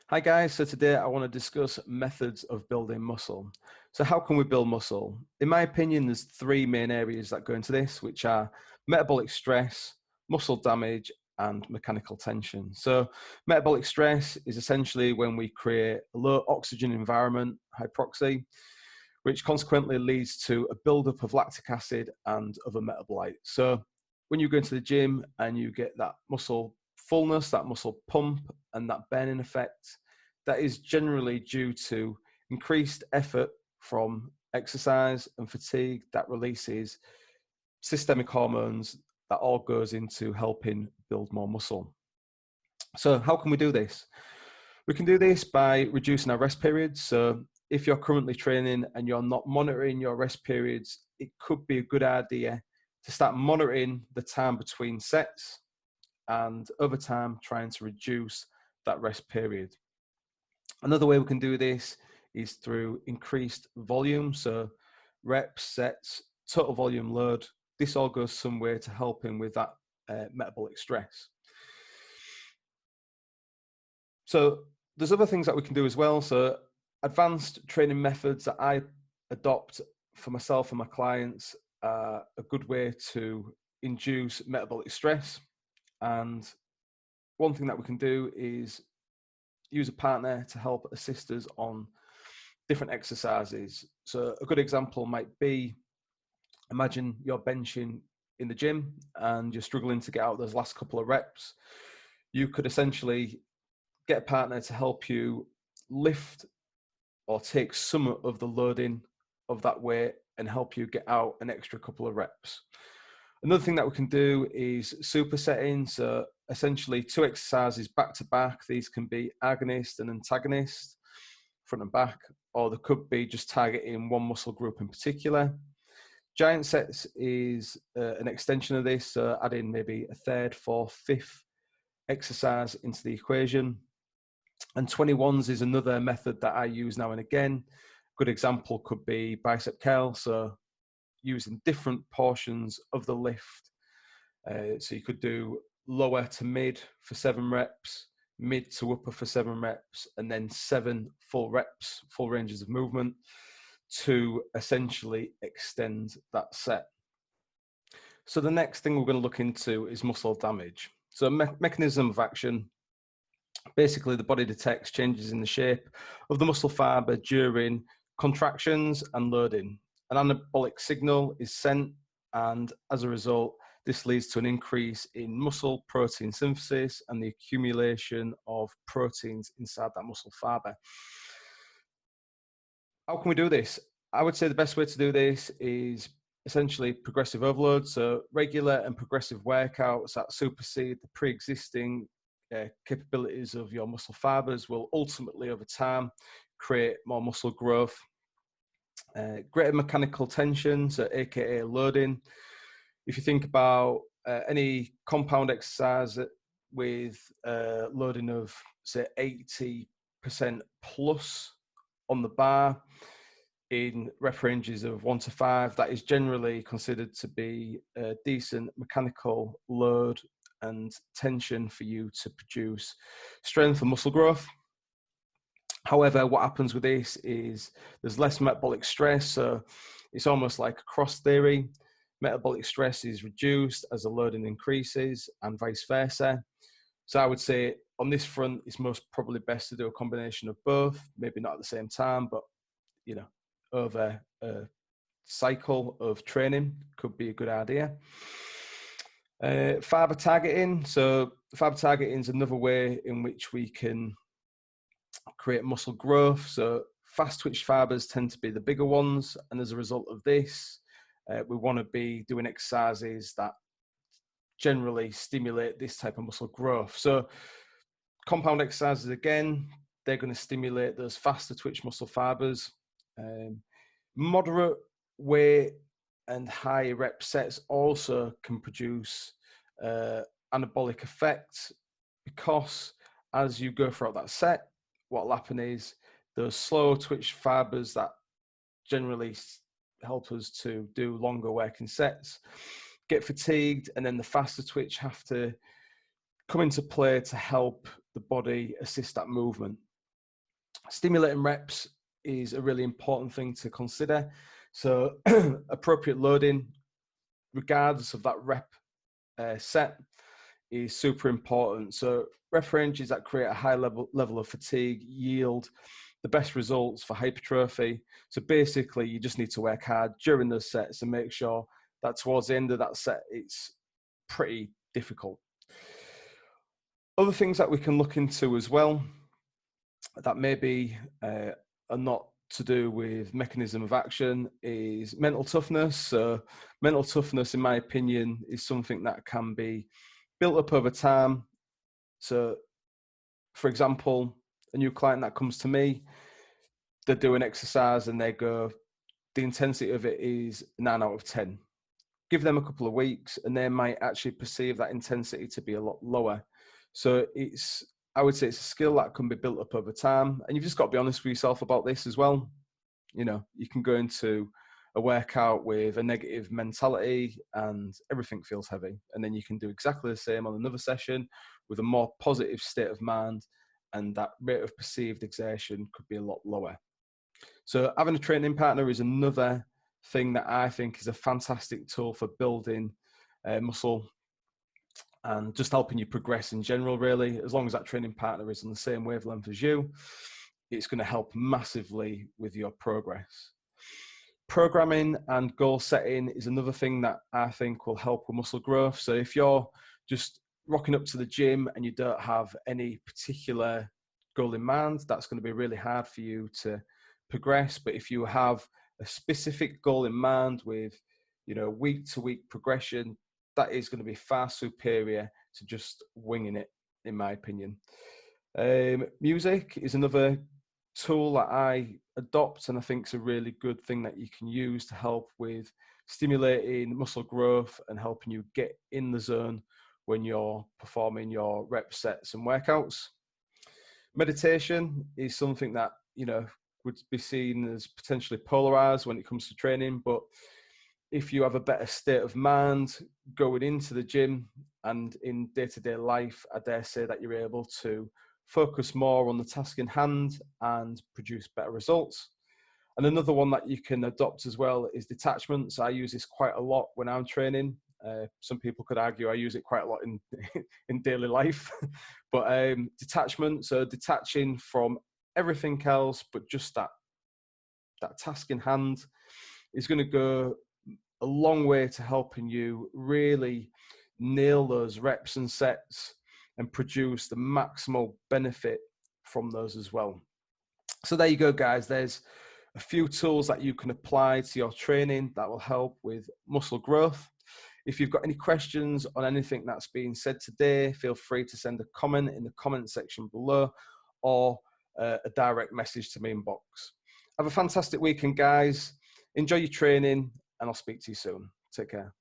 Hi guys, so today I want to discuss methods of building muscle. So how can we build muscle? In my opinion, there's three main areas that go into this, which are metabolic stress, muscle damage, and mechanical tension. So metabolic stress is essentially when we create a low oxygen environment, hypoxia, which consequently leads to a buildup of lactic acid and other metabolites. So when you go into the gym and you get that muscle fullness, that muscle pump, and that burning effect, that is generally due to increased effort from exercise and fatigue that releases systemic hormones that all goes into helping build more muscle. So how can we do this? We can do this by reducing our rest periods. So if you're currently training and you're not monitoring your rest periods, it could be a good idea to start monitoring the time between sets and over time trying to reduce that rest period. Another way we can do this is through increased volume. So reps, sets, total volume load. This all goes some way to helping with that metabolic stress. So there's other things that we can do as well. So advanced training methods that I adopt for myself and my clients are a good way to induce metabolic stress. And one thing that we can do is use a partner to help assist us on different exercises. So a good example might be, imagine you're benching in the gym and you're struggling to get out those last couple of reps. You could essentially get a partner to help you lift or take some of the loading of that weight and help you get out an extra couple of reps. Another thing that we can do is supersetting. So essentially two exercises back to back. These can be argonist and antagonist, front and back, or they could be just targeting one muscle group in particular. Giant sets is an extension of this, so adding maybe a third, fourth, fifth exercise into the equation. And 21s is another method that I use now and again. Good example could be bicep curl. So using different portions of the lift. So you could do lower to mid for 7 reps, mid to upper for 7 reps, and then 7 full reps, full ranges of movement to essentially extend that set. So the next thing we're going to look into is muscle damage. So mechanism of action. Basically, the body detects changes in the shape of the muscle fiber during contractions and loading. An anabolic signal is sent, and as a result, this leads to an increase in muscle protein synthesis and the accumulation of proteins inside that muscle fiber. How can we do this? I would say the best way to do this is essentially progressive overload. So regular and progressive workouts that supersede the pre-existing capabilities of your muscle fibers will ultimately over time create more muscle growth. Greater mechanical tension, so aka loading. If you think about any compound exercise with loading of say 80% plus on the bar in rep ranges of 1 to 5, that is generally considered to be a decent mechanical load and tension for you to produce strength and muscle growth. However, what happens with this is there's less metabolic stress, so it's almost like a cross theory. Metabolic stress is reduced as the loading increases and vice versa. So I would say on this front, it's most probably best to do a combination of both, maybe not at the same time, but you know, over a cycle of training could be a good idea. Fiber targeting. So fiber targeting is another way in which we can create muscle growth. So fast twitch fibers tend to be the bigger ones, and as a result of this, we want to be doing exercises that generally stimulate this type of muscle growth. So compound exercises, again, they're going to stimulate those faster twitch muscle fibers. Moderate weight and high rep sets also can produce anabolic effects, because as you go throughout that set, what will happen is those slow twitch fibers that generally help us to do longer working sets get fatigued, and then the faster twitch have to come into play to help the body assist that movement. Stimulating reps is a really important thing to consider. So appropriate loading, regardless of that rep set, is super important. So rep ranges that create a high level of fatigue yield the best results for hypertrophy. So basically, you just need to work hard during those sets and make sure that towards the end of that set, it's pretty difficult. Other things that we can look into as well that maybe are not to do with mechanism of action is mental toughness. So mental toughness, in my opinion, is something that can be built up over time. So for example, a new client that comes to me, they're doing exercise and they go, the intensity of it is 9 out of 10. Give them a couple of weeks and they might actually perceive that intensity to be a lot lower. So I would say it's a skill that can be built up over time. And you've just got to be honest with yourself about this as well. You know, you can go into a workout with a negative mentality and everything feels heavy. And then you can do exactly the same on another session with a more positive state of mind, and that rate of perceived exertion could be a lot lower. So having a training partner is another thing that I think is a fantastic tool for building muscle and just helping you progress in general, really. As long as that training partner is on the same wavelength as you, it's going to help massively with your progress. Programming and goal setting is another thing that I think will help with muscle growth. So if you're just rocking up to the gym and you don't have any particular goal in mind, that's going to be really hard for you to progress. But if you have a specific goal in mind with, you know, week to week progression, that is going to be far superior to just winging it, in my opinion. Music is another tool that I adopt, and I think it's a really good thing that you can use to help with stimulating muscle growth and helping you get in the zone when you're performing your rep sets and workouts. Meditation is something that, you know, would be seen as potentially polarized when it comes to training, but if you have a better state of mind going into the gym and in day-to-day life, I dare say that you're able to focus more on the task in hand and produce better results. And another one that you can adopt as well is detachment. So I use this quite a lot when I'm training. Some people could argue I use it quite a lot in daily life, but detachment, so detaching from everything else, but just that task in hand is going to go a long way to helping you really nail those reps and sets and produce the maximal benefit from those as well. So there you go, guys. There's a few tools that you can apply to your training that will help with muscle growth. If you've got any questions on anything that's been said today, feel free to send a comment in the comment section below or a direct message to me inbox. Have a fantastic weekend, guys. Enjoy your training, and I'll speak to you soon. Take care.